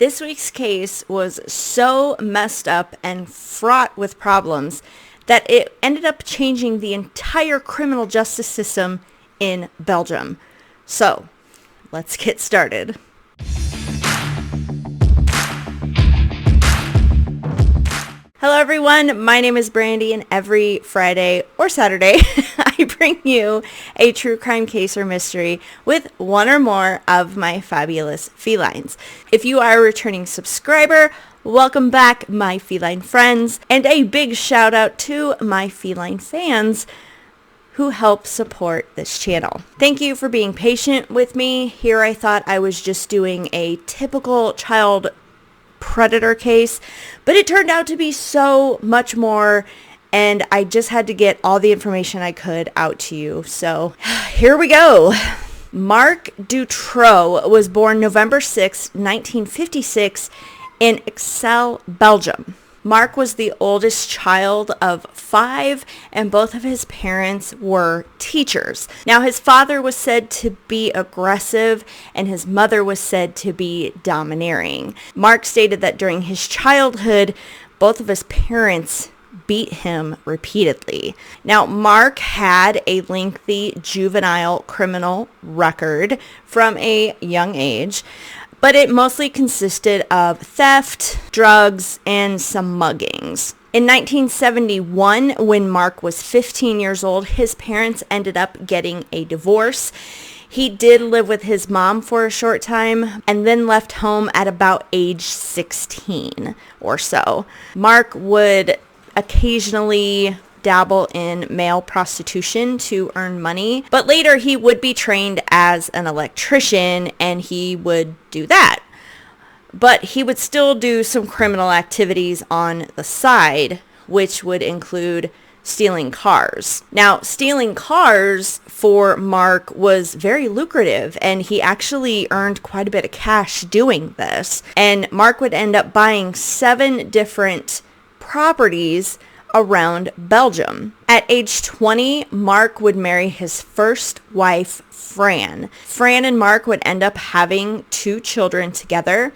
This week's case was so messed up and fraught with problems that it ended up changing the entire criminal justice system in Belgium. So, let's get started. Hello everyone, my name is Brandy, and every Friday or Saturday I bring you a true crime case or mystery with one or more of my fabulous felines. If you are a returning subscriber, welcome back my feline friends, and a big shout out to my feline fans who help support this channel. Thank you for being patient with me. Here I thought I was just doing a typical child predator case, but it turned out to be so much more, and I just had to get all the information I could out to you. So here we go. Marc Dutroux was born November 6, 1956 in Escalated, Belgium. Marc was the oldest child of 5, and both of his parents were teachers. Now, his father was said to be aggressive, and his mother was said to be domineering. Marc stated that during his childhood, both of his parents beat him repeatedly. Now, Marc had a lengthy juvenile criminal record from a young age, but it mostly consisted of theft, drugs, and some muggings. In 1971, when Marc was 15 years old, his parents ended up getting a divorce. He did live with his mom for a short time and then left home at about age 16 or so. Marc would occasionally dabble in male prostitution to earn money, but later he would be trained as an electrician and he would do that. But he would still do some criminal activities on the side, which would include stealing cars. Now, stealing cars for Marc was very lucrative, and he actually earned quite a bit of cash doing this. And Marc would end up buying 7 different properties around Belgium. At age 20, Marc would marry his first wife, Fran. Fran and Marc would end up having 2 children together.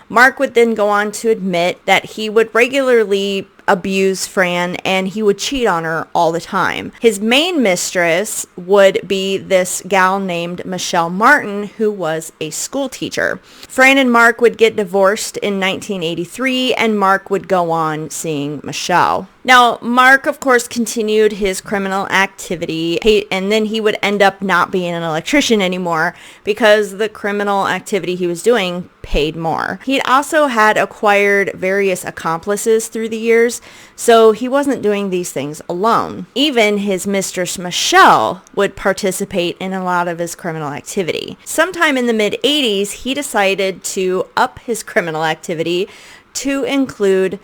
Marc would then go on to admit that he would regularly abuse Fran and he would cheat on her all the time. His main mistress would be this gal named Michelle Martin, who was a school teacher. Fran and Marc would get divorced in 1983, and Marc would go on seeing Michelle. Now, Marc, of course, continued his criminal activity, and then he would end up not being an electrician anymore because the criminal activity he was doing paid more. He also had acquired various accomplices through the years, so he wasn't doing these things alone. Even his mistress Michelle would participate in a lot of his criminal activity. Sometime in the mid-80s, he decided to up his criminal activity to include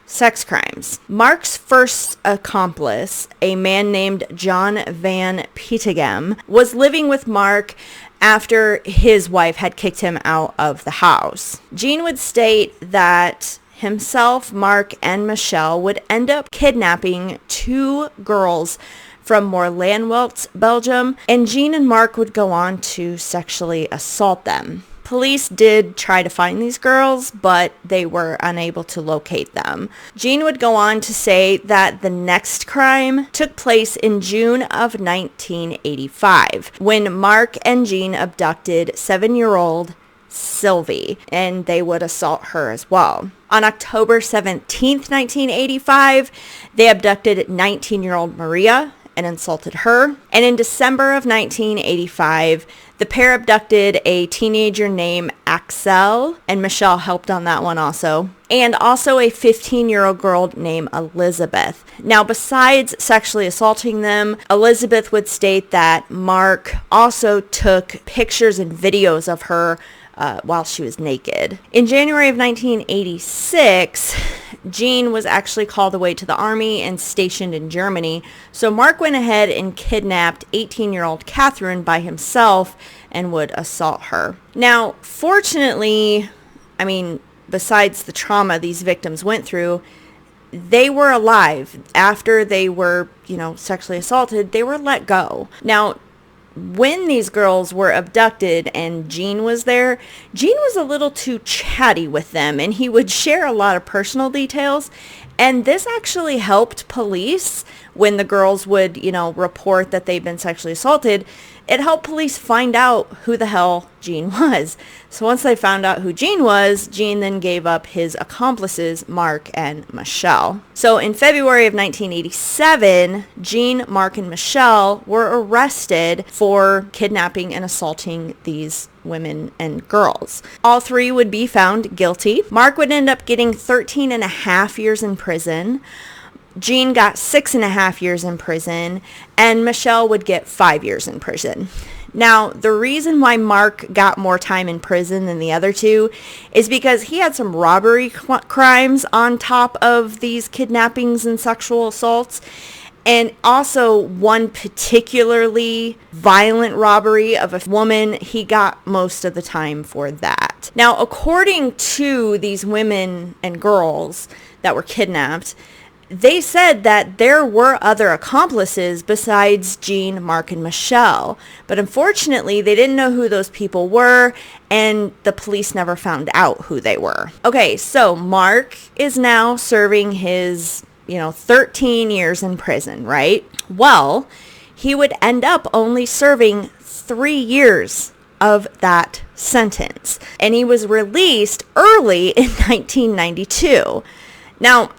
sex crimes. Marc's first accomplice, a man named John Van Petegem, was living with Marc after his wife had kicked him out of the house. Jean would state that himself, Marc, and Michelle would end up kidnapping 2 girls from Moerlanwelt, Belgium, and Jean and Marc would go on to sexually assault them. Police did try to find these girls, but they were unable to locate them. Jean would go on to say that the next crime took place in June of 1985, when Marc and Jean abducted 7-year-old Sylvie, and they would assault her as well. On October 17th, 1985, they abducted 19-year-old Maria and insulted her. And in December of 1985, the pair abducted a teenager named Axel, and Michelle helped on that one also, and also a 15-year-old girl named Elizabeth. Now, besides sexually assaulting them, Elizabeth would state that Marc also took pictures and videos of her while she was naked. In January of 1986, Jean was actually called away to the army and stationed in Germany. So Marc went ahead and kidnapped 18-year-old Catherine by himself and would assault her. Now, fortunately, besides the trauma these victims went through, they were alive. After they were, sexually assaulted, they were let go. Now, when these girls were abducted and Gene was there, Gene was a little too chatty with them, and he would share a lot of personal details. And this actually helped police when the girls would, report that they'd been sexually assaulted. It helped police find out who the hell Gene was. So once they found out who Gene was, Gene then gave up his accomplices, Marc and Michelle. So in February of 1987, Gene, Marc, and Michelle were arrested for kidnapping and assaulting these women and girls. All three would be found guilty. Marc would end up getting 13 and a half years in prison. Gene got 6.5 years in prison, and Michelle would get 5 years in prison. Now, the reason why Marc got more time in prison than the other two is because he had some robbery crimes on top of these kidnappings and sexual assaults. And also one particularly violent robbery of a woman, he got most of the time for that. Now, according to these women and girls that were kidnapped, they said that there were other accomplices besides Gene, Marc, and Michelle. But unfortunately, they didn't know who those people were, and the police never found out who they were. Okay, so Marc is now serving his 13 years in prison, right? Well, he would end up only serving 3 years of that sentence. And he was released early in 1992. Now,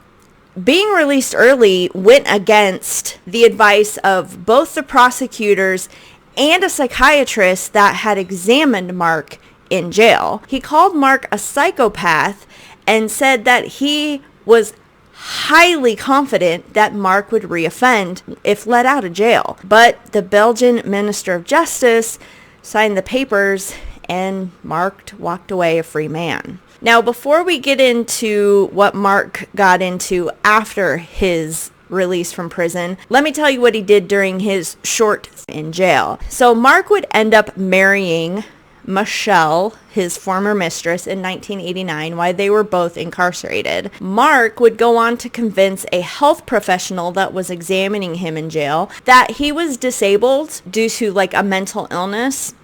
being released early went against the advice of both the prosecutors and a psychiatrist that had examined Marc in jail. He called Marc a psychopath and said that he was highly confident that Marc would reoffend if let out of jail. But the Belgian Minister of Justice signed the papers and Marc walked away a free man. Now, before we get into what Marc got into after his release from prison, let me tell you what he did during his short in jail. So Marc would end up marrying Michelle, his former mistress, in 1989 while they were both incarcerated. Marc would go on to convince a health professional that was examining him in jail that he was disabled due to a mental illness,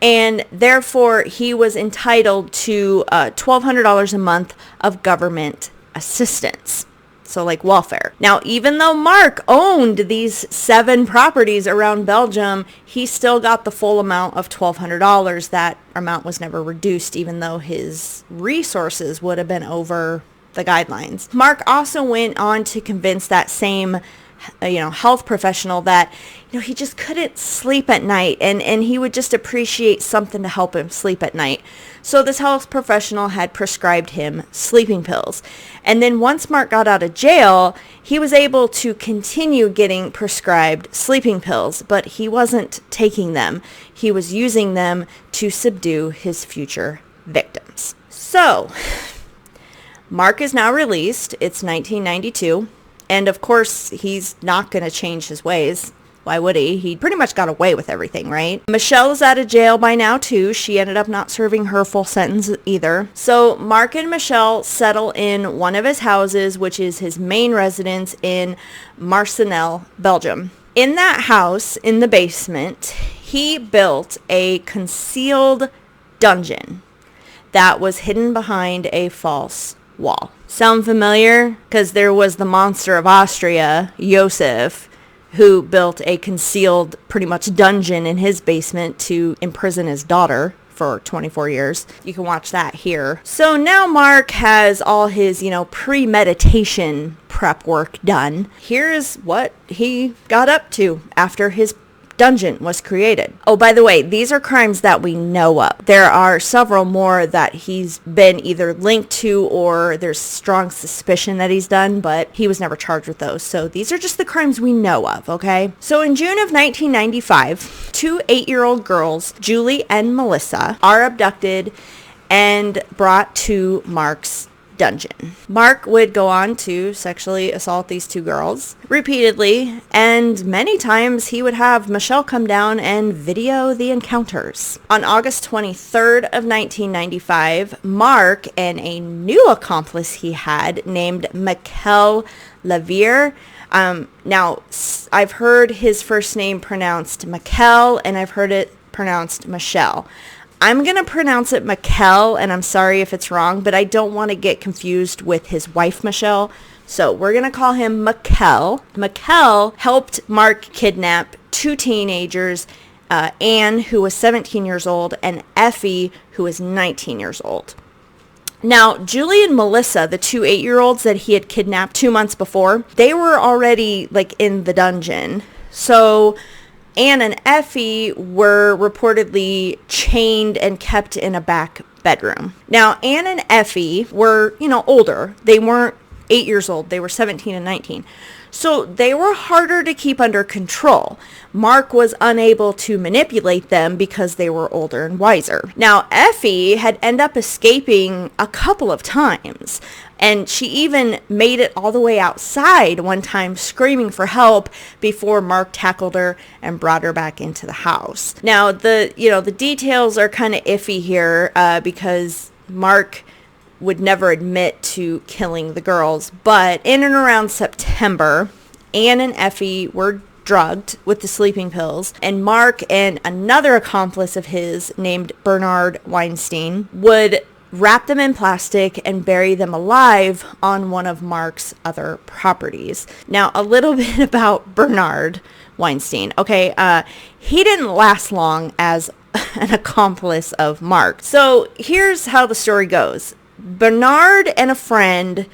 and therefore he was entitled to $1,200 a month of government assistance. So welfare. Now, even though Marc owned these 7 properties around Belgium, he still got the full amount of $1,200. That amount was never reduced, even though his resources would have been over the guidelines. Marc also went on to convince that same health professional that he just couldn't sleep at night, and he would just appreciate something to help him sleep at night. So this health professional had prescribed him sleeping pills. And then once Marc got out of jail, he was able to continue getting prescribed sleeping pills, but he wasn't taking them. He was using them to subdue his future victims. So Marc is now released. It's 1992. And of course, he's not going to change his ways. Why would he? He pretty much got away with everything, right? Michelle is out of jail by now, too. She ended up not serving her full sentence either. So Marc and Michelle settle in one of his houses, which is his main residence in Marcinelle, Belgium. In that house, in the basement, he built a concealed dungeon that was hidden behind a false wall. Sound familiar? Because there was the monster of Austria, Joseph, who built a concealed pretty much dungeon in his basement to imprison his daughter for 24 years. You can watch that here. So now Marc has all his, premeditation prep work done. Here's what he got up to after his dungeon was created. Oh, by the way, these are crimes that we know of. There are several more that he's been either linked to or there's strong suspicion that he's done, but he was never charged with those. So these are just the crimes we know of, okay? So in June of 1995, 2 8-year-old girls, Julie and Melissa, are abducted and brought to Marc's dungeon. Marc would go on to sexually assault these two girls repeatedly, and many times he would have Michelle come down and video the encounters. On August 23rd of 1995, Marc and a new accomplice he had named Mikel Lavier. Now, I've heard his first name pronounced Mikel, and I've heard it pronounced Michelle. I'm going to pronounce it Mikel, and I'm sorry if it's wrong, but I don't want to get confused with his wife, Michelle. So we're going to call him Mikel. Mikel helped Marc kidnap two teenagers, Anne, who was 17 years old, and Effie, who was 19 years old. Now, Julie and Melissa, the two 8-year-olds that he had kidnapped 2 months before, they were already in the dungeon. So Anne and Effie were reportedly chained and kept in a back bedroom. Now, Anne and Effie were, older. They weren't 8 years old. They were 17 and 19. So they were harder to keep under control. Marc was unable to manipulate them because they were older and wiser. Now, Effie had ended up escaping a couple of times, and she even made it all the way outside one time screaming for help before Marc tackled her and brought her back into the house. Now, the details are kind of iffy here because Marc would never admit to killing the girls, but in and around September, Anne and Effie were drugged with the sleeping pills, and Marc and another accomplice of his named Bernard Weinstein would wrap them in plastic and bury them alive on one of Marc's other properties. Now, a little bit about Bernard Weinstein. Okay, he didn't last long as an accomplice of Marc. So here's how the story goes. Bernard and a friend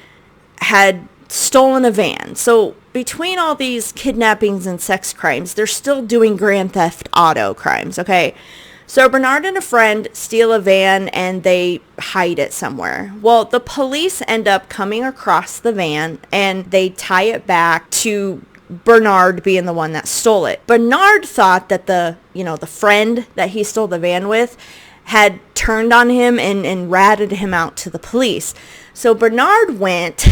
had stolen a van. So between all these kidnappings and sex crimes, they're still doing grand theft auto crimes, okay? So Bernard and a friend steal a van and they hide it somewhere. Well, the police end up coming across the van and they tie it back to Bernard being the one that stole it. Bernard thought that the friend that he stole the van with had turned on him and ratted him out to the police. So Bernard went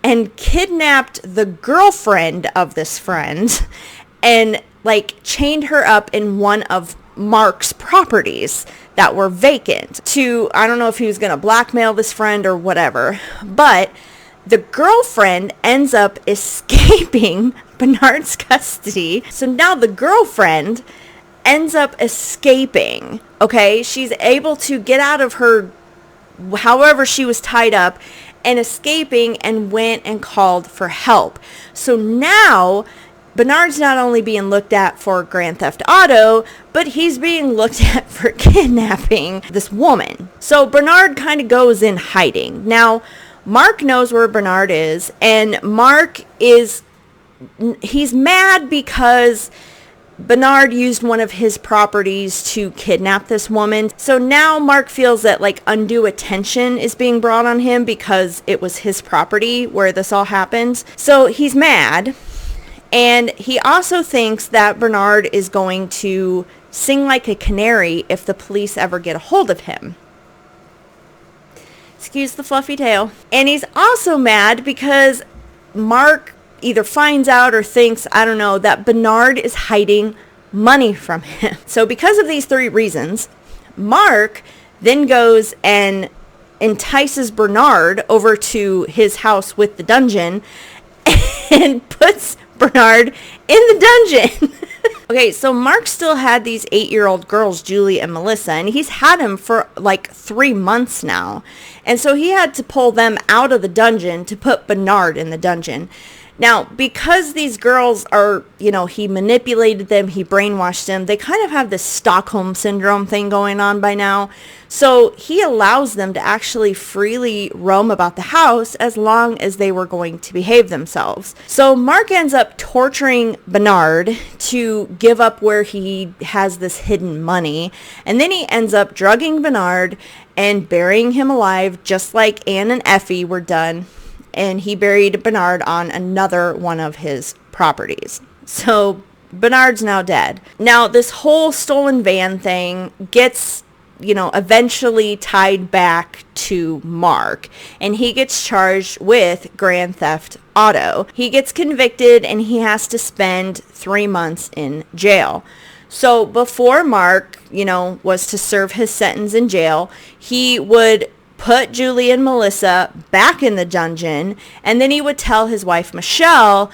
and kidnapped the girlfriend of this friend and chained her up in one of Marc's properties that were vacant to, I don't know if he was going to blackmail this friend or whatever, but the girlfriend ends up escaping Bernard's custody. So now the girlfriend ends up escaping, okay? She's able to get out of her, however she was tied up, and escaping, and went and called for help. So now Bernard's not only being looked at for grand theft auto, but he's being looked at for kidnapping this woman. So Bernard kind of goes in hiding. Now, Marc knows where Bernard is, and he's mad because Bernard used one of his properties to kidnap this woman. So now Marc feels that undue attention is being brought on him because it was his property where this all happened. So he's mad. And he also thinks that Bernard is going to sing like a canary if the police ever get a hold of him. Excuse the fluffy tail. And he's also mad because Marc either finds out or thinks, I don't know, that Bernard is hiding money from him. So because of these three reasons, Marc then goes and entices Bernard over to his house with the dungeon and puts Bernard in the dungeon. Okay, so Marc still had these 8-year-old girls, Julie and Melissa, and he's had them for 3 months now. And so he had to pull them out of the dungeon to put Bernard in the dungeon. Now, because these girls are, he manipulated them, he brainwashed them, they kind of have this Stockholm syndrome thing going on by now. So he allows them to actually freely roam about the house as long as they were going to behave themselves. So Marc ends up torturing Bernard to give up where he has this hidden money. And then he ends up drugging Bernard and burying him alive, just like Anne and Effie were done. And he buried Bernard on another one of his properties. So Bernard's now dead. Now, this whole stolen van thing gets, eventually tied back to Marc, and he gets charged with grand theft auto. He gets convicted and he has to spend 3 months in jail. So before Marc, was to serve his sentence in jail, he would put Julie and Melissa back in the dungeon, and then he would tell his wife Michelle,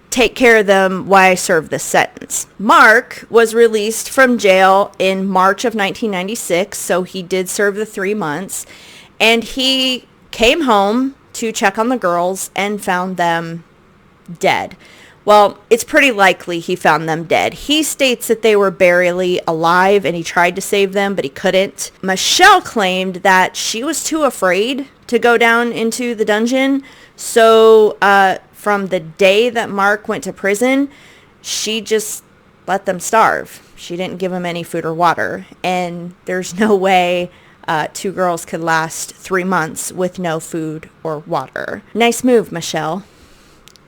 take care of them while I serve this sentence. Marc was released from jail in March of 1996, so he did serve the 3 months, and he came home to check on the girls and found them dead. Well, it's pretty likely he found them dead. He states that they were barely alive and he tried to save them, but he couldn't. Michelle claimed that she was too afraid to go down into the dungeon, so from the day that Marc went to prison, she just let them starve. She didn't give them any food or water. And there's no way 2 girls could last 3 months with no food or water. Nice move, Michelle.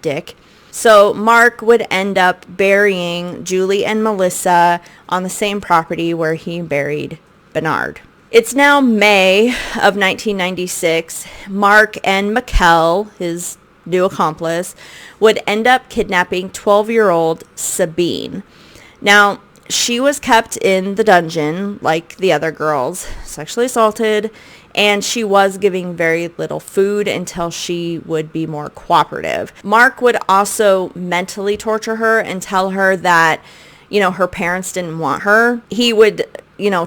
Dick. So Marc would end up burying Julie and Melissa on the same property where he buried Bernard. It's now May of 1996. Marc and Mikkel, his new accomplice, would end up kidnapping 12-year-old Sabine. Now, she was kept in the dungeon like the other girls, sexually assaulted, and she was giving very little food until she would be more cooperative. Marc would also mentally torture her and tell her that, her parents didn't want her. He would,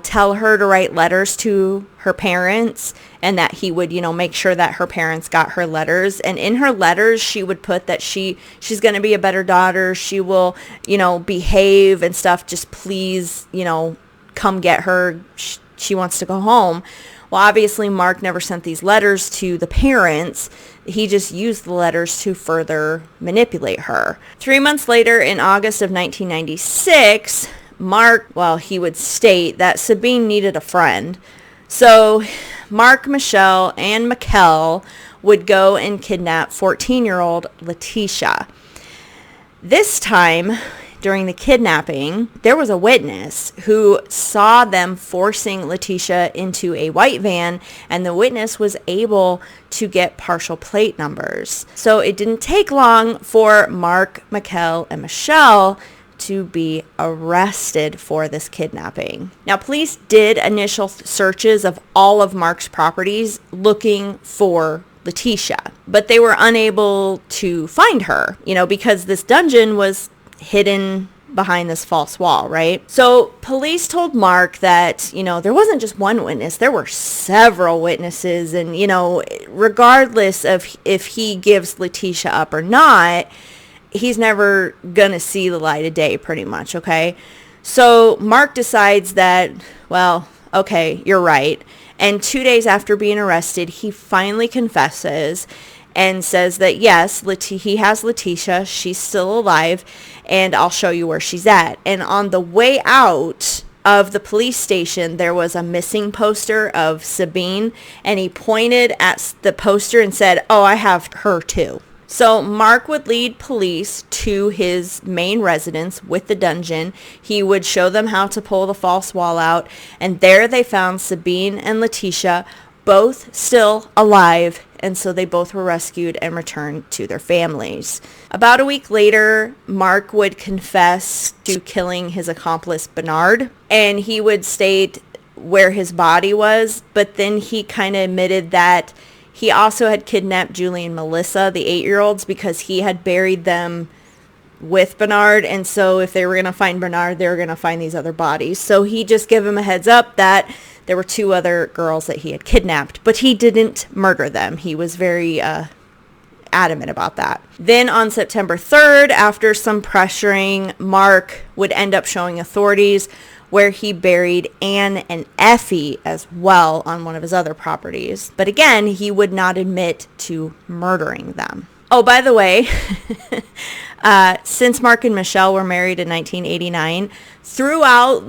tell her to write letters to her parents, and that he would, make sure that her parents got her letters. And in her letters, she would put that she's going to be a better daughter. She will, behave and stuff. Just please, come get her. She wants to go home. Well, obviously, Marc never sent these letters to the parents. He just used the letters to further manipulate her. 3 months later, in August of 1996, Marc, he would state that Sabine needed a friend. So Marc, Michelle, and Mikkel would go and kidnap 14-year-old Letitia. This time, during the kidnapping, there was a witness who saw them forcing Letitia into a white van, and the witness was able to get partial plate numbers. So it didn't take long for Marc, Mikkel, and Michelle to be arrested for this kidnapping. Now, police did initial searches of all of Marc's properties looking for Letitia, but they were unable to find her, because this dungeon was hidden behind this false wall, right? So police told Marc that, there wasn't just one witness, there were several witnesses, and, regardless of if he gives Letitia up or not, he's never gonna see the light of day, pretty much, okay? So Marc decides that, okay, you're right. And 2 days after being arrested, he finally confesses and says that, yes, he has Letitia, she's still alive, and I'll show you where she's at. And on the way out of the police station, there was a missing poster of Sabine, and he pointed at the poster and said, oh, I have her too. So Marc would lead police to his main residence with the dungeon. He would show them how to pull the false wall out, and there they found Sabine and Letitia, both still alive, and so they both were rescued and returned to their families. About a week later, Marc would confess to killing his accomplice Bernard, and he would state where his body was, but then he kind of admitted that he also had kidnapped Julie and Melissa, the 8-year-olds, because he had buried them with Bernard, and so if they were going to find Bernard, they were going to find these other bodies. So he just gave him a heads up that there were 2 other girls that he had kidnapped, but he didn't murder them. He was very adamant about that. Then on September 3rd, after some pressuring, Marc would end up showing authorities where he buried Anne and Effie as well on one of his other properties. But again, he would not admit to murdering them. Oh, by the way, since Marc and Michelle were married in 1989, throughout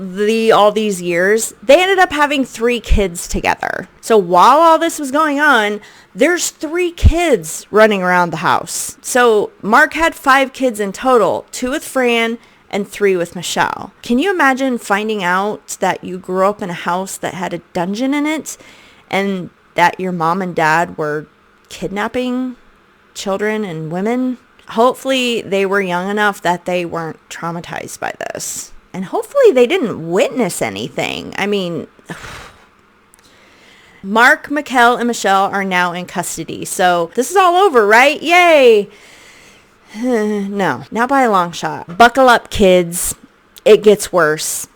all these years, they ended up having 3 kids together. So while all this was going on, there's 3 kids running around the house. So Marc had 5 kids in total, 2 with Fran and 3 with Michelle. Can you imagine finding out that you grew up in a house that had a dungeon in it and that your mom and dad were kidnapping children and women? Hopefully they were young enough that they weren't traumatized by this. And hopefully they didn't witness anything. I mean, Marc, Mikkel, and Michelle are now in custody. So this is all over, right? Yay! No, not by a long shot. Buckle up, kids. It gets worse.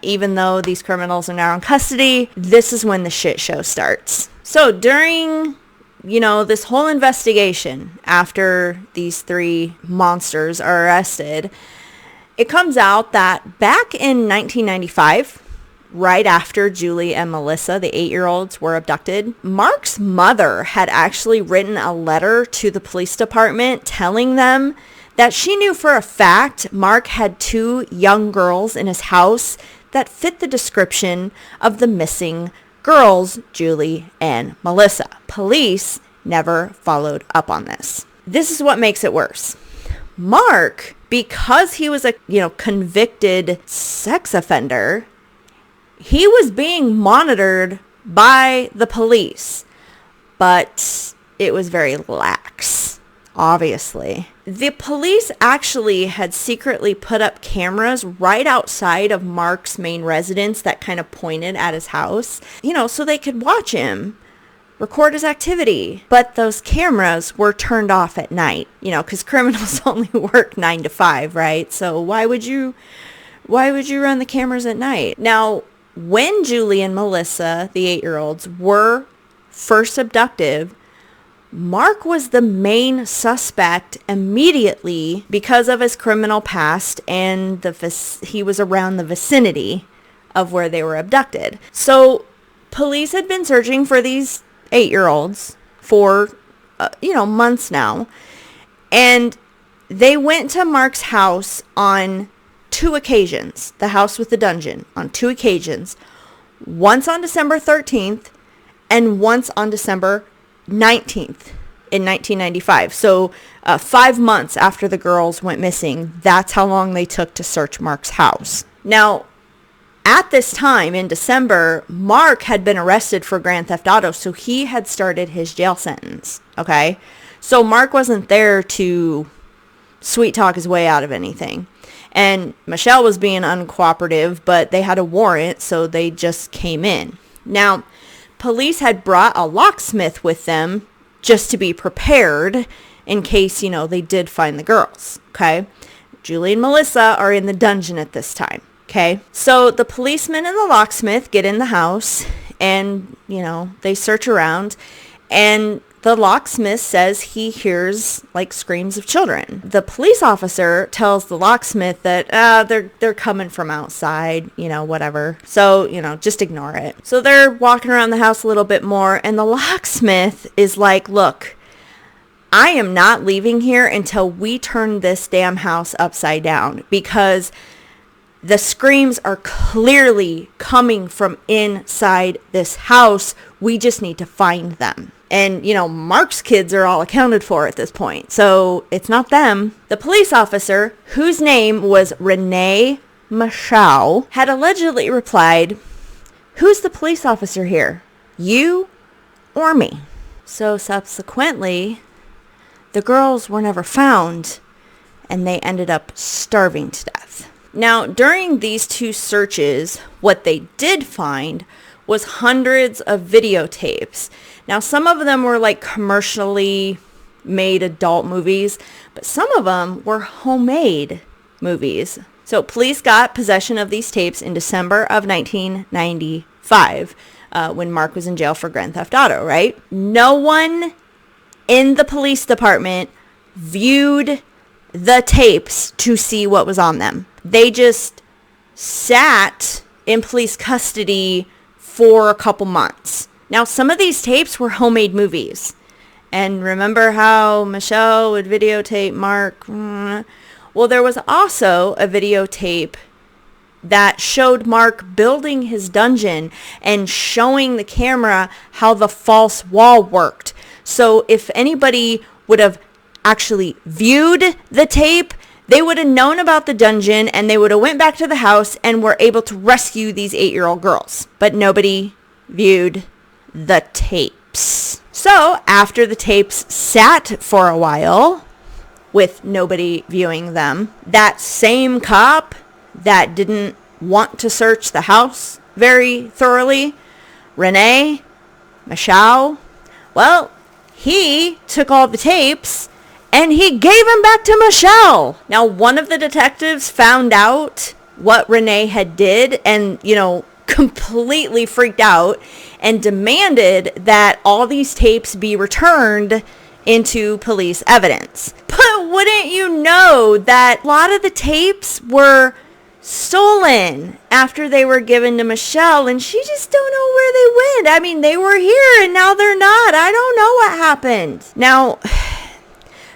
Even though these criminals are now in custody, this is when the shit show starts. So during, this whole investigation after these 3 monsters are arrested, it comes out that back in 1995, right after Julie and Melissa, the 8-year-olds, were abducted, Marc's mother had actually written a letter to the police department telling them that she knew for a fact Marc had 2 young girls in his house that fit the description of the missing girls, Julie and Melissa. Police never followed up on this. This is what makes it worse. Marc, because he was a, convicted sex offender, he was being monitored by the police, but it was very lax, obviously. The police actually had secretly put up cameras right outside of Marc's main residence that kind of pointed at his house, so they could watch him, record his activity. But those cameras were turned off at night, because criminals only work 9 to 5, right? So why would you run the cameras at night? Now, when Julie and Melissa, the 8-year-olds, were first abducted, Marc was the main suspect immediately because of his criminal past and he was around the vicinity of where they were abducted. So police had been searching for these 8-year-olds for, months now. And they went to Marc's house on 2 occasions, the house with the dungeon, on 2 occasions. Once on December 13th and once on December 19th in 1995. So 5 months after the girls went missing, that's how long they took to search Marc's house. Now, at this time in December, Marc had been arrested for Grand Theft Auto, so he had started his jail sentence, okay? So Marc wasn't there to sweet talk his way out of anything. And Michelle was being uncooperative, but they had a warrant, so they just came in. Now, police had brought a locksmith with them just to be prepared in case, they did find the girls, okay? Julie and Melissa are in the dungeon at this time, okay? So the policeman and the locksmith get in the house and, they search around, and the locksmith says he hears screams of children. The police officer tells the locksmith that they're coming from outside, whatever. So, just ignore it. So they're walking around the house a little bit more, and the locksmith is like, look, I am not leaving here until we turn this damn house upside down, because the screams are clearly coming from inside this house. We just need to find them. And, Marc's kids are all accounted for at this point. So it's not them. The police officer, whose name was Renee Michaud, had allegedly replied, "Who's the police officer here? You or me?" So subsequently, the girls were never found, and they ended up starving to death. Now, during these 2 searches, what they did find was hundreds of videotapes. Now, some of them were commercially made adult movies, but some of them were homemade movies. So police got possession of these tapes in December of 1995 when Marc was in jail for Grand Theft Auto, right? No one in the police department viewed the tapes to see what was on them. They just sat in police custody for a couple months. Now, some of these tapes were homemade movies. And remember how Michelle would videotape Marc? Well, there was also a videotape that showed Marc building his dungeon and showing the camera how the false wall worked. So if anybody would have actually viewed the tape, they would have known about the dungeon and they would have went back to the house and were able to rescue these 8-year-old girls. But nobody viewed the tapes. So after the tapes sat for a while with nobody viewing them, that same cop that didn't want to search the house very thoroughly, Rene Michel, well, he took all the tapes and he gave them back to Michelle. Now, one of the detectives found out what Renee had did and, completely freaked out and demanded that all these tapes be returned into police evidence. But wouldn't you know that a lot of the tapes were stolen after they were given to Michelle, and she just don't know where they went. I mean, they were here and now they're not. I don't know what happened. Now,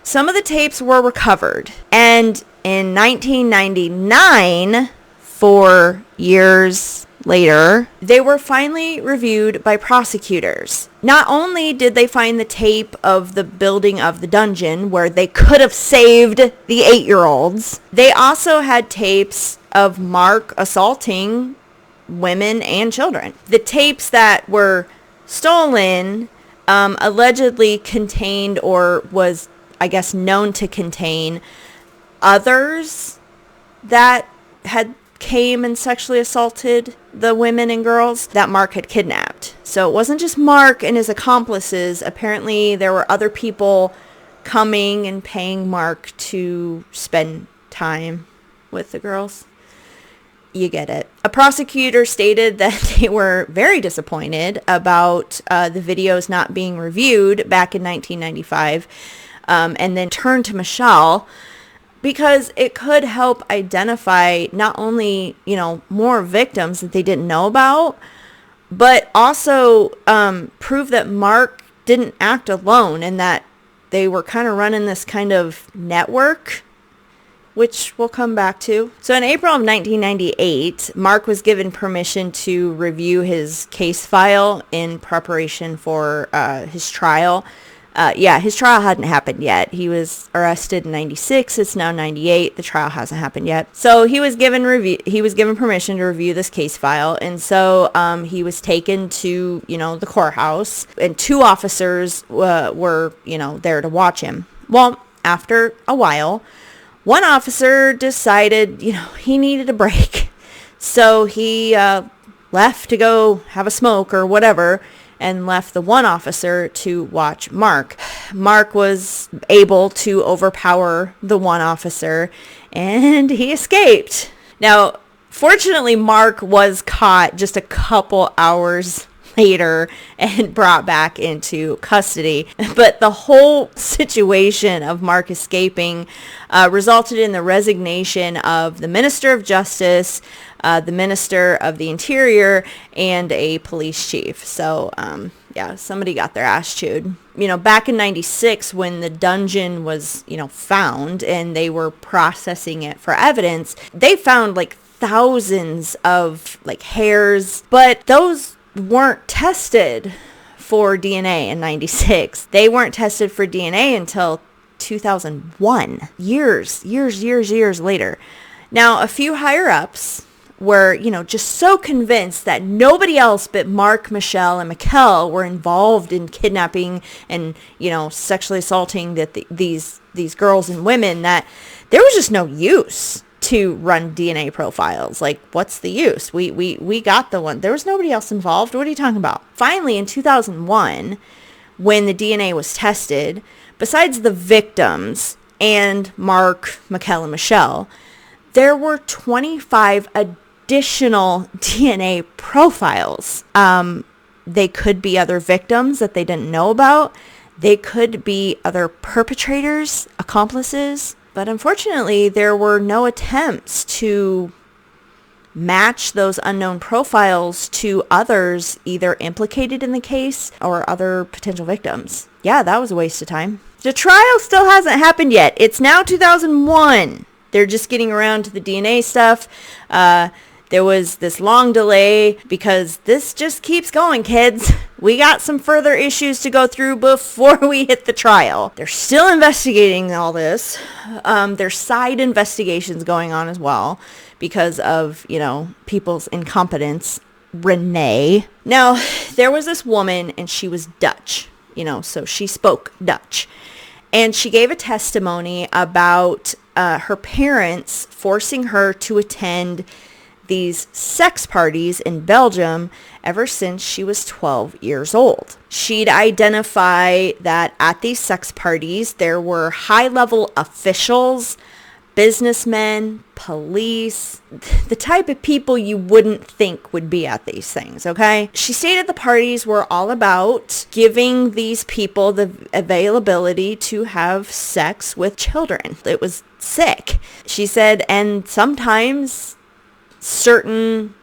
some of the tapes were recovered, and in 1999, 4 years later, they were finally reviewed by prosecutors. Not only did they find the tape of the building of the dungeon where they could have saved the 8-year-olds, they also had tapes of Mark assaulting women and children. The tapes that were stolen allegedly contained, or was, I guess, known to contain, others that had came and sexually assaulted the women and girls that Mark had kidnapped. So it wasn't just Mark and his accomplices. Apparently there were other people coming and paying Mark to spend time with the girls. You get it. A prosecutor stated that they were very disappointed about the videos not being reviewed back in 1995, and then turned to Michelle because it could help identify not only, more victims that they didn't know about, but also prove that Mark didn't act alone and that they were kind of running this kind of network, which we'll come back to. So in April of 1998, Mark was given permission to review his case file in preparation for his trial. His trial hadn't happened yet. He was arrested in 96. It's now 98. The trial hasn't happened yet. So he was given permission to review this case file. And so he was taken to, the courthouse, and 2 officers were, there to watch him. Well, after a while, one officer decided, he needed a break. So he left to go have a smoke or whatever, and left the one officer to watch Mark. Mark was able to overpower the one officer, and he escaped. Now, fortunately, Mark was caught just a couple hours later and brought back into custody. But the whole situation of Mark escaping resulted in the resignation of the Minister of Justice, the Minister of the Interior, and a police chief. So, somebody got their ass chewed. Back in 96, when the dungeon was, found and they were processing it for evidence, they found thousands of hairs, but those weren't tested for DNA in 96. They weren't tested for DNA until 2001. Years later. Now, a few higher ups were, just so convinced that nobody else but Mark, Michelle, and Mikkel were involved in kidnapping and, sexually assaulting these girls and women, that there was just no use to run DNA profiles. What's the use? We got the one. There was nobody else involved. What are you talking about? Finally, in 2001, when the DNA was tested, besides the victims and Mark, Mikkel, and Michelle, there were 25 additional DNA profiles. They could be other victims that they didn't know about. They could be other perpetrators, accomplices. But unfortunately, there were no attempts to match those unknown profiles to others either implicated in the case or other potential victims. Yeah, that was a waste of time. The trial still hasn't happened yet. It's now 2001. They're just getting around to the DNA stuff. There was this long delay because this just keeps going, kids. We got some further issues to go through before we hit the trial. They're still investigating all this. There's side investigations going on as well because of, people's incompetence. Renee. Now, there was this woman and she was Dutch, so she spoke Dutch. And she gave a testimony about her parents forcing her to attend these sex parties in Belgium ever since she was 12 years old. She'd identify that at these sex parties, there were high-level officials, businessmen, police, the type of people you wouldn't think would be at these things, okay? She stated the parties were all about giving these people the availability to have sex with children. It was sick. She said, and sometimes certain,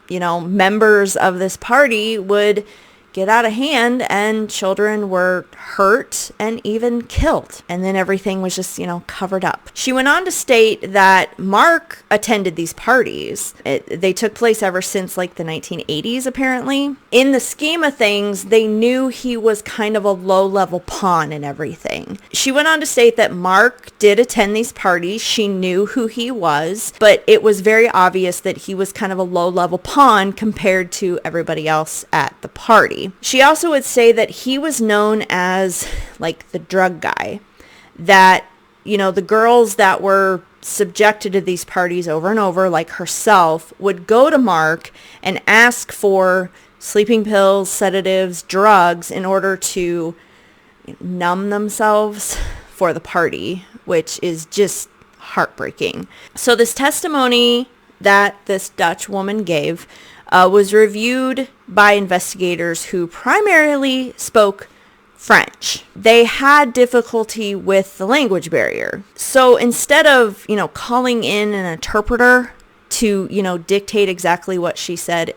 members of this party would get out of hand and children were hurt and even killed. And then everything was just, covered up. She went on to state that Marc attended these parties. They took place ever since the 1980s, apparently. In the scheme of things, they knew he was kind of a low-level pawn and everything. She went on to state that Marc did attend these parties. She knew who he was, but it was very obvious that he was kind of a low-level pawn compared to everybody else at the party. She also would say that he was known as the drug guy, that, the girls that were subjected to these parties over and over, like herself, would go to Marc and ask for sleeping pills, sedatives, drugs in order to numb themselves for the party, which is just heartbreaking. So this testimony that this Dutch woman gave was reviewed by investigators who primarily spoke French. They had difficulty with the language barrier. So instead of, calling in an interpreter to, dictate exactly what she said,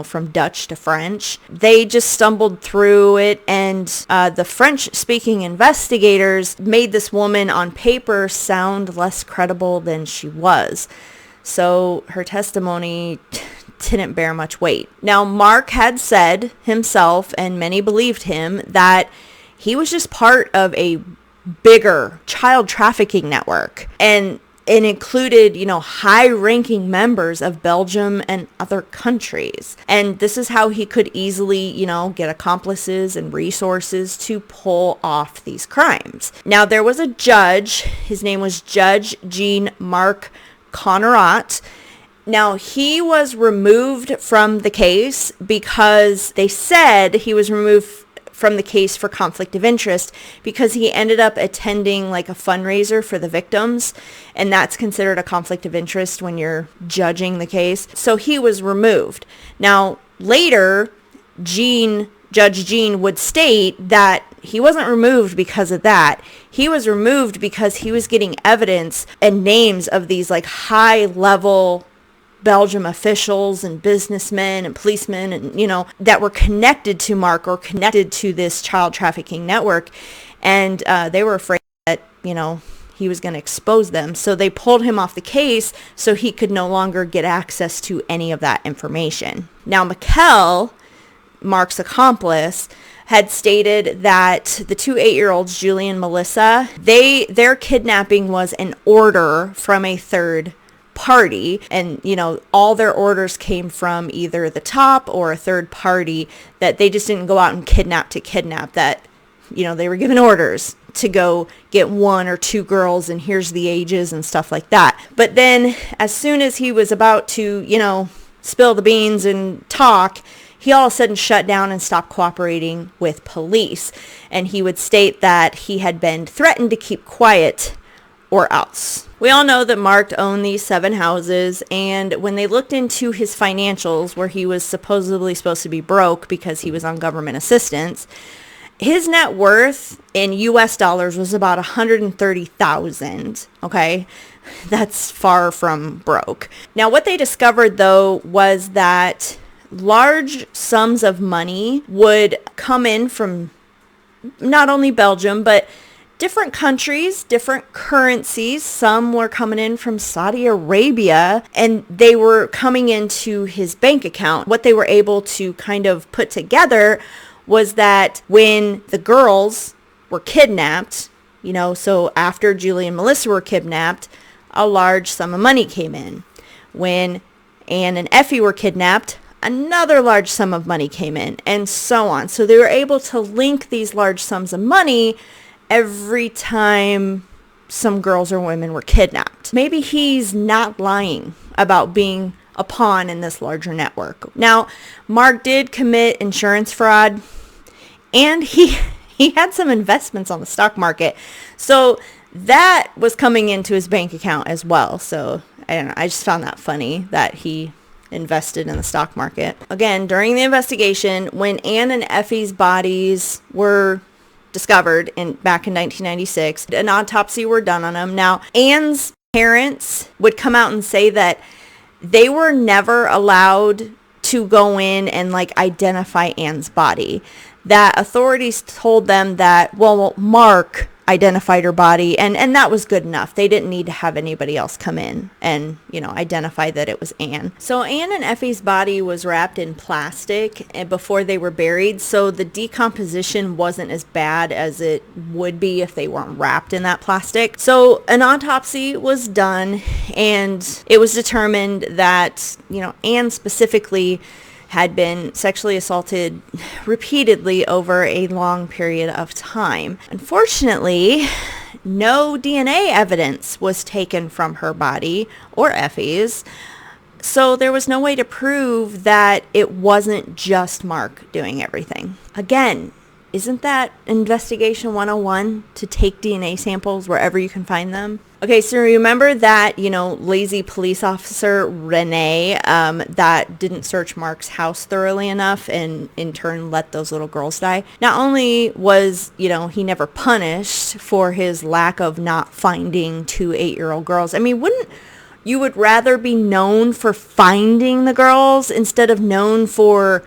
from Dutch to French, they just stumbled through it. And the French-speaking investigators made this woman on paper sound less credible than she was. So her testimony didn't bear much weight. Now, Marc had said himself, and many believed him, that he was just part of a bigger child trafficking network. And it included, high-ranking members of Belgium and other countries. And this is how he could easily, get accomplices and resources to pull off these crimes. Now, there was a judge. His name was Judge Jean-Marc Connerat. Now, he was removed from the case because they said he was removed from the case for conflict of interest because he ended up attending a fundraiser for the victims, and that's considered a conflict of interest when you're judging the case. So he was removed. Now, later, Judge Jean would state that he wasn't removed because of that. He was removed because he was getting evidence and names of these high-level Belgium officials and businessmen and policemen and, that were connected to Marc or connected to this child trafficking network. And they were afraid that, he was going to expose them. So they pulled him off the case so he could no longer get access to any of that information. Now, Mikkel, Marc's accomplice, had stated that the two 8-year-olds, Julie and Melissa, their kidnapping was an order from a third party, and all their orders came from either the top or a third party, that they just didn't go out and kidnap, that they were given orders to go get 1 or 2 girls and here's the ages and stuff like that. But then as soon as he was about to spill the beans and talk, he all of a sudden shut down and stopped cooperating with police, and he would state that he had been threatened to keep quiet or else. We all know that Marc owned these 7 houses, and when they looked into his financials, where he was supposed to be broke because he was on government assistance, his net worth in US dollars was about $130,000, okay? That's far from broke. Now, what they discovered, though, was that large sums of money would come in from not only Belgium, but different countries, different currencies. Some were coming in from Saudi Arabia, and they were coming into his bank account. What they were able to kind of put together was that when the girls were kidnapped, so after Julie and Melissa were kidnapped, a large sum of money came in. When Anne and Effie were kidnapped, another large sum of money came in, and so on. So they were able to link these large sums of money every time some girls or women were kidnapped. Maybe he's not lying about being a pawn in this larger network. Now, Marc did commit insurance fraud, and he had some investments on the stock market. So that was coming into his bank account as well. So I don't know. I just found that funny that he invested in the stock market. Again, during the investigation, when Anne and Effie's bodies were discovered back in 1996, an autopsy were done on them. Now, Anne's parents would come out and say that they were never allowed to go in and identify Anne's body. That authorities told them that, well, Marc identified her body, and that was good enough. They didn't need to have anybody else come in and, identify that it was Anne. So Anne and Effie's body was wrapped in plastic before they were buried, so the decomposition wasn't as bad as it would be if they weren't wrapped in that plastic. So an autopsy was done, and it was determined that, Anne specifically had been sexually assaulted repeatedly over a long period of time. Unfortunately, no DNA evidence was taken from her body or Effie's, so there was no way to prove that it wasn't just Marc doing everything. Again, isn't that Investigation 101 to take DNA samples wherever you can find them? Okay, so remember that, lazy police officer Renee that didn't search Marc's house thoroughly enough and in turn let those little girls die? Not only was, he never punished for his lack of not finding 2 8-year-old girls. I mean, wouldn't you would rather be known for finding the girls instead of known for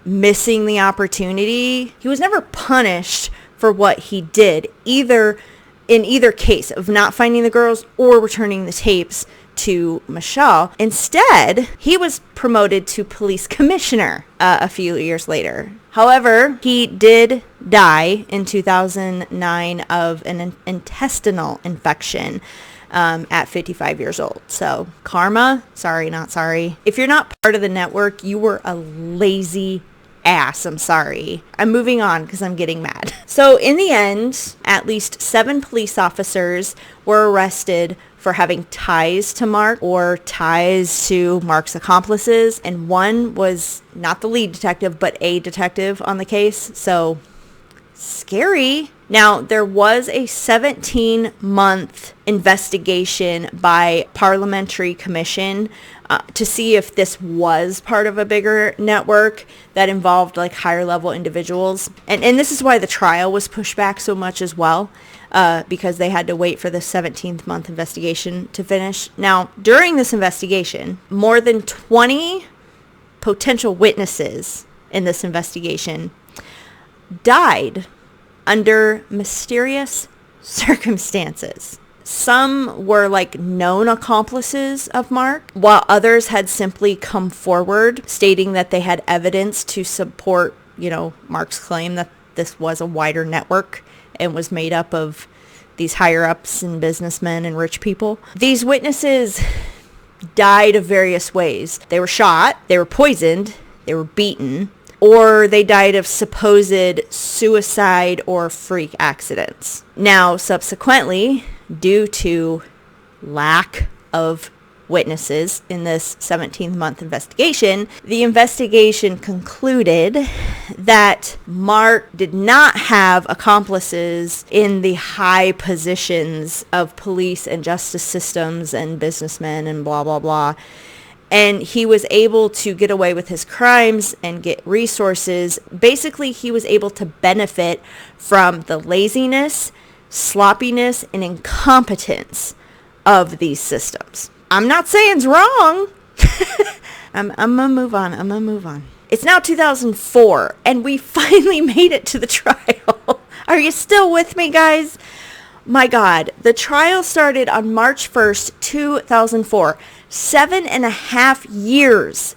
missing the opportunity? He was never punished for what he did, in either case of not finding the girls or returning the tapes to Michelle. Instead, he was promoted to police commissioner a few years later. However, he did die in 2009 of an intestinal infection at 55 years old. So karma, sorry, not sorry. If you're not part of the network, you were a lazy ass. I'm sorry. I'm moving on because I'm getting mad. So in the end, at least 7 police officers were arrested for having ties to Marc or ties to Marc's accomplices. And one was not the lead detective, but a detective on the case. So scary. Now, there was a 17-month investigation by parliamentary commission to see if this was part of a bigger network that involved higher level individuals. And this is why the trial was pushed back so much as well, because they had to wait for the 17th month investigation to finish. Now, during this investigation, more than 20 potential witnesses in this investigation died under mysterious circumstances. Some were known accomplices of Marc, while others had simply come forward stating that they had evidence to support, Marc's claim that this was a wider network and was made up of these higher ups and businessmen and rich people. These witnesses died of various ways. They were shot, they were poisoned, they were beaten, or they died of supposed suicide or freak accidents. Now, subsequently, due to lack of witnesses in this 17-month investigation, the investigation concluded that Marc did not have accomplices in the high positions of police and justice systems and businessmen and blah, blah, blah. And he was able to get away with his crimes and get resources. Basically, he was able to benefit from the laziness, sloppiness, and incompetence of these systems. I'm not saying it's wrong. I'm gonna move on. It's now 2004, and we finally made it to the trial. Are you still with me, guys? My God, the trial started on March 1st, 2004, 7.5 years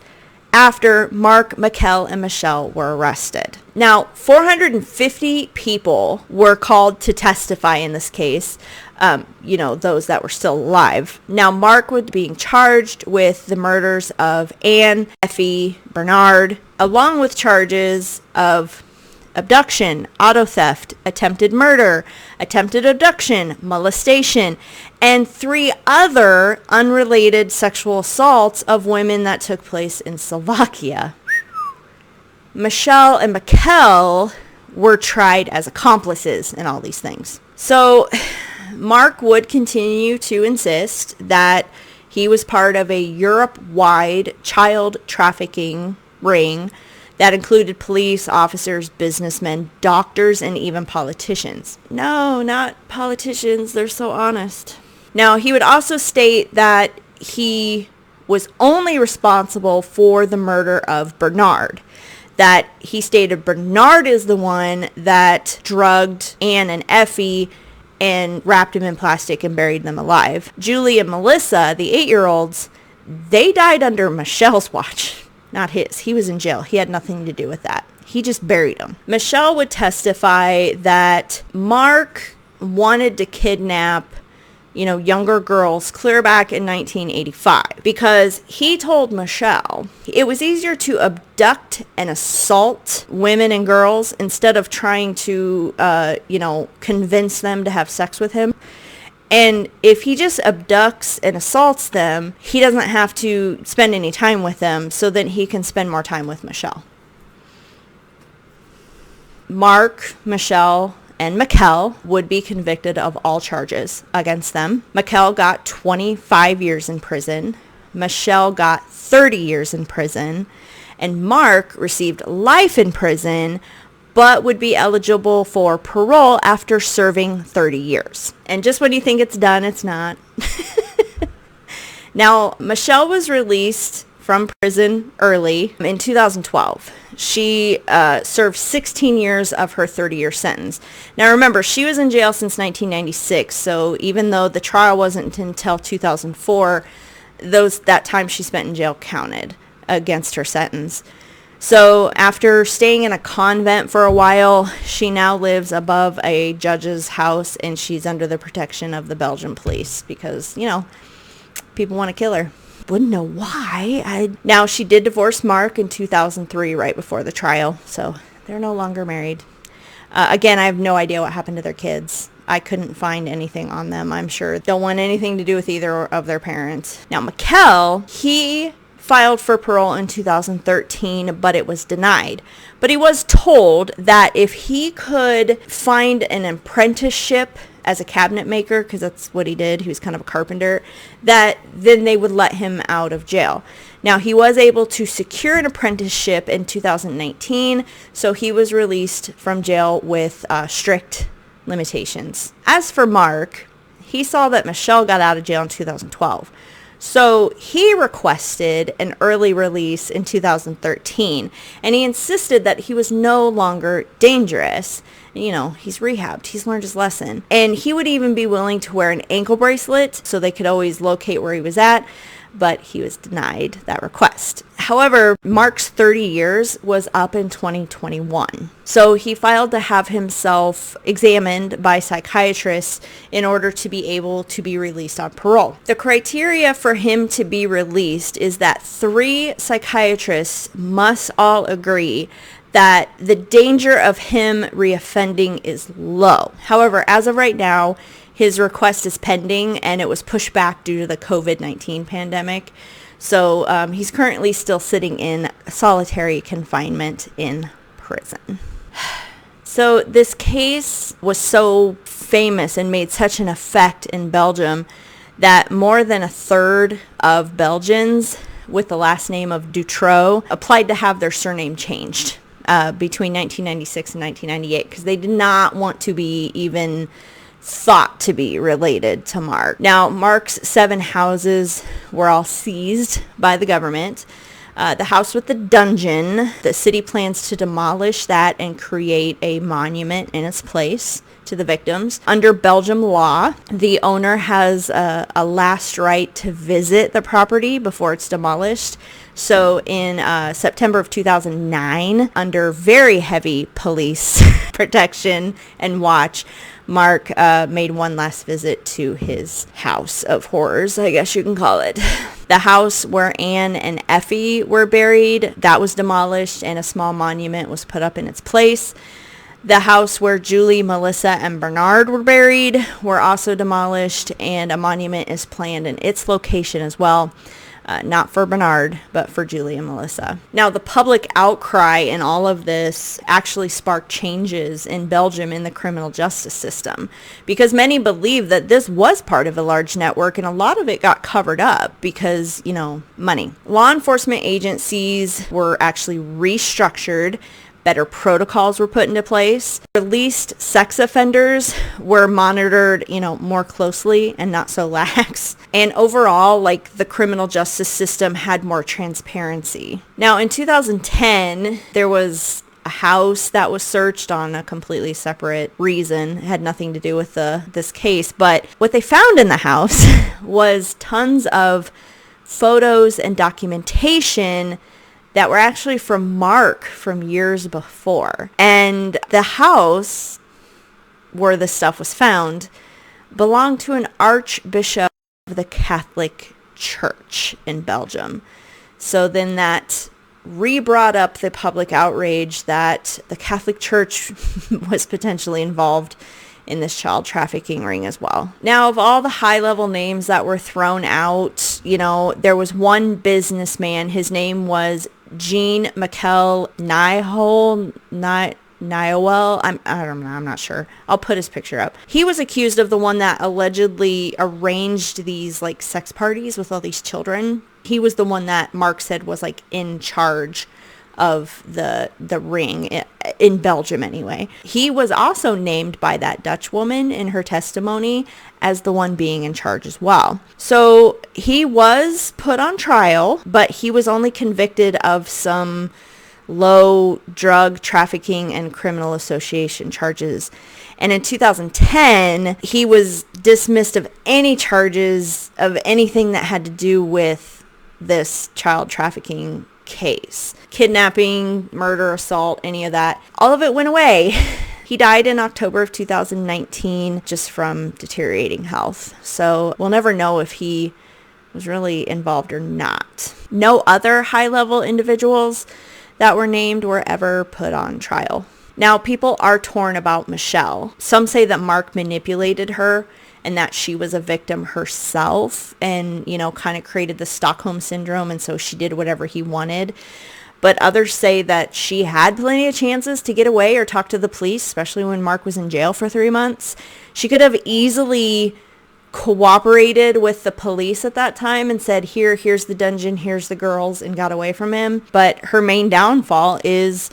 after Marc, Mikkel, and Michelle were arrested. Now, 450 people were called to testify in this case, those that were still alive. Now, Marc was being charged with the murders of Anne, Effie, Bernard, along with charges of abduction, auto theft, attempted murder, attempted abduction, molestation, and 3 other unrelated sexual assaults of women that took place in Slovakia. Michelle and Mikkel were tried as accomplices in all these things. So Marc would continue to insist that he was part of a Europe-wide child trafficking ring that included police, officers, businessmen, doctors, and even politicians. No, not politicians. They're so honest. Now, he would also state that he was only responsible for the murder of Bernard. That he stated Bernard is the one that drugged Anne and Effie and wrapped him in plastic and buried them alive. Julie and Melissa, the 8-year-olds, they died under Michelle's watch. Not his. He was in jail. He had nothing to do with that. He just buried them. Michelle would testify that Marc wanted to kidnap, younger girls clear back in 1985 because he told Michelle it was easier to abduct and assault women and girls instead of trying to, convince them to have sex with him. And if he just abducts and assaults them, he doesn't have to spend any time with them, so then he can spend more time with Michelle. Marc, Michelle, and Mikkel would be convicted of all charges against them. Mikkel got 25 years in prison. Michelle got 30 years in prison. And Marc received life in prison, but would be eligible for parole after serving 30 years. And just when you think it's done, it's not. Now, Michelle was released from prison early in 2012. She served 16 years of her 30-year sentence. Now, remember, she was in jail since 1996, so even though the trial wasn't until 2004, that time she spent in jail counted against her sentence. So after staying in a convent for a while, she now lives above a judge's house, and she's under the protection of the Belgian police because, people want to kill her. Wouldn't know why. Now, she did divorce Marc in 2003, right before the trial, so they're no longer married. Again, I have no idea what happened to their kids. I couldn't find anything on them. I'm sure they don't want anything to do with either of their parents. Now, Mikkel, he filed for parole in 2013, but it was denied. But he was told that if he could find an apprenticeship as a cabinet maker, because that's what he did, he was kind of a carpenter, that then they would let him out of jail. Now, he was able to secure an apprenticeship in 2019, so he was released from jail with strict limitations. As for Marc, he saw that Michelle got out of jail in 2012. So he requested an early release in 2013, and he insisted that he was no longer dangerous. He's rehabbed. He's learned his lesson. And he would even be willing to wear an ankle bracelet so they could always locate where he was at, but he was denied that request. However, Marc's 30 years was up in 2021. So he filed to have himself examined by psychiatrists in order to be able to be released on parole. The criteria for him to be released is that 3 psychiatrists must all agree that the danger of him reoffending is low. However, as of right now, his request is pending, and it was pushed back due to the COVID-19 pandemic. So he's currently still sitting in solitary confinement in prison. So this case was so famous and made such an effect in Belgium that more than a third of Belgians with the last name of Dutroux applied to have their surname changed between 1996 and 1998 because they did not want to be even thought to be related to Marc. Now, Marc's 7 houses were all seized by the government. The house with the dungeon, the city plans to demolish that and create a monument in its place to the victims. Under Belgium law, the owner has a last right to visit the property before it's demolished. So in September of 2009, under very heavy police protection and watch, Marc made one last visit to his house of horrors, I guess you can call it. The house where Anne and Effie were buried, that was demolished and a small monument was put up in its place. The house where Julie, Melissa, and Bernard were buried were also demolished, and a monument is planned in its location as well. Not for Bernard, but for Julie and Melissa. Now, the public outcry in all of this actually sparked changes in Belgium in the criminal justice system, because many believe that this was part of a large network, and a lot of it got covered up because, money. Law enforcement agencies were actually restructured. Better protocols were put into place. Released sex offenders were monitored, more closely and not so lax. And overall, the criminal justice system had more transparency. Now, in 2010, there was a house that was searched on a completely separate reason. It had nothing to do with this case. But what they found in the house was tons of photos and documentation that were actually from Marc from years before. And the house where the stuff was found belonged to an archbishop of the Catholic Church in Belgium. So then that re-brought up the public outrage that the Catholic Church was potentially involved in this child trafficking ring as well. Now, of all the high-level names that were thrown out, there was one businessman. His name was Jean-Michel Nihol. I don't know. I'm not sure. I'll put his picture up. He was accused of the one that allegedly arranged these sex parties with all these children. He was the one that Marc said was in charge of the ring in Belgium anyway. He was also named by that Dutch woman in her testimony as the one being in charge as well. So he was put on trial, but he was only convicted of some low drug trafficking and criminal association charges. And in 2010, he was dismissed of any charges of anything that had to do with this child trafficking case. Kidnapping, murder, assault, any of that. All of it went away. He died in October of 2019 just from deteriorating health. So we'll never know if he was really involved or not. No other high-level individuals that were named were ever put on trial. Now, people are torn about Michelle. Some say that Marc manipulated her and that she was a victim herself and, kind of created the Stockholm syndrome, and so she did whatever he wanted. But others say that she had plenty of chances to get away or talk to the police, especially when Marc was in jail for 3 months. She could have easily cooperated with the police at that time and said, here's the dungeon, here's the girls, and got away from him. But her main downfall is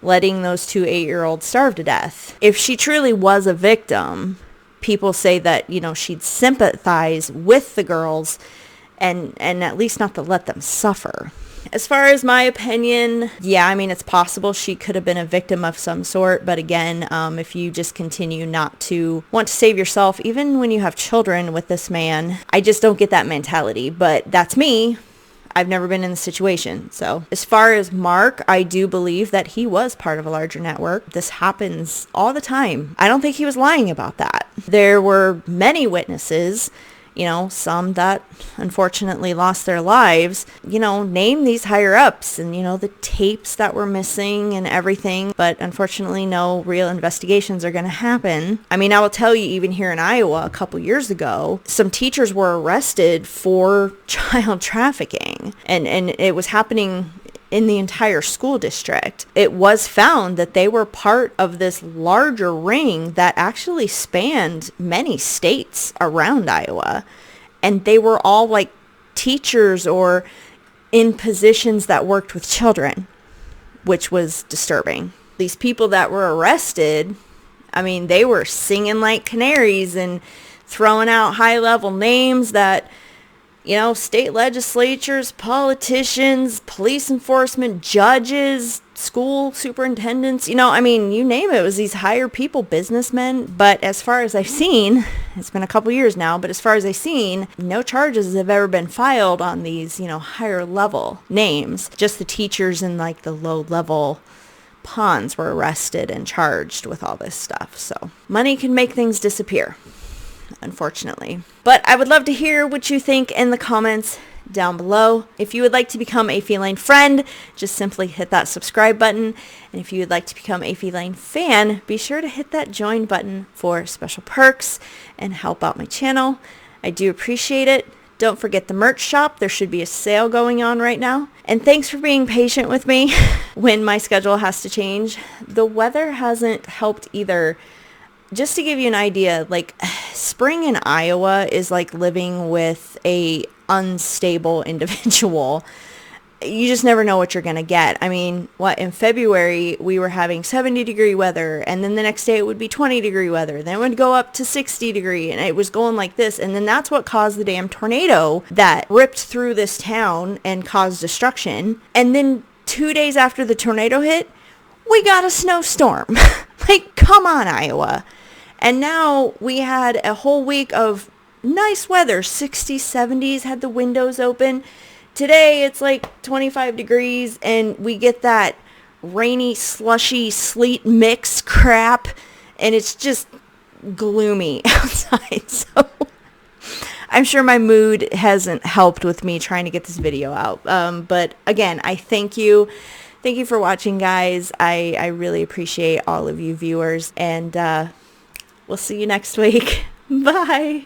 letting those 2 8-year-olds starve to death. If she truly was a victim, people say that, she'd sympathize with the girls and at least not to let them suffer. As far as my opinion, it's possible she could have been a victim of some sort. But again, if you just continue not to want to save yourself, even when you have children with this man, I just don't get that mentality. But that's me. I've never been in the situation. So as far as Marc, I do believe that he was part of a larger network. This happens all the time. I don't think he was lying about that. There were many witnesses, some that unfortunately lost their lives, name these higher ups and, the tapes that were missing and everything. But unfortunately, no real investigations are going to happen. I will tell you, even here in Iowa a couple years ago, some teachers were arrested for child trafficking, and it was happening in the entire school district. It was found that they were part of this larger ring that actually spanned many states around Iowa. And they were all teachers or in positions that worked with children, which was disturbing. These people that were arrested, they were singing like canaries and throwing out high-level names that state legislatures, politicians, police enforcement, judges, school superintendents, you name it. It was these higher people, businessmen. But as far as I've seen, it's been a couple years now, but as far as I've seen, no charges have ever been filed on these, higher level names. Just the teachers and like the low level pawns were arrested and charged with all this stuff. So money can make things disappear, unfortunately. But I would love to hear what you think in the comments down below. If you would like to become a feline friend, just simply hit that subscribe button. And if you would like to become a feline fan, be sure to hit that join button for special perks and help out my channel. I do appreciate it. Don't forget the merch shop. There should be a sale going on right now. And thanks for being patient with me when my schedule has to change. The weather hasn't helped either. Just to give you an idea, like spring in Iowa is like living with a unstable individual. You just never know what you're going to get. In February, we were having 70-degree weather, and then the next day it would be 20-degree weather. Then it would go up to 60-degree, and it was going like this. And then that's what caused the damn tornado that ripped through this town and caused destruction. And then 2 days after the tornado hit, we got a snowstorm. Like, come on, Iowa. And now we had a whole week of nice weather, 60s, 70s, had the windows open. Today it's like 25 degrees and we get that rainy, slushy, sleet mix crap, and it's just gloomy outside. So I'm sure my mood hasn't helped with me trying to get this video out. But again, I thank you. Thank you for watching, guys. I really appreciate all of you viewers, and we'll see you next week. Bye.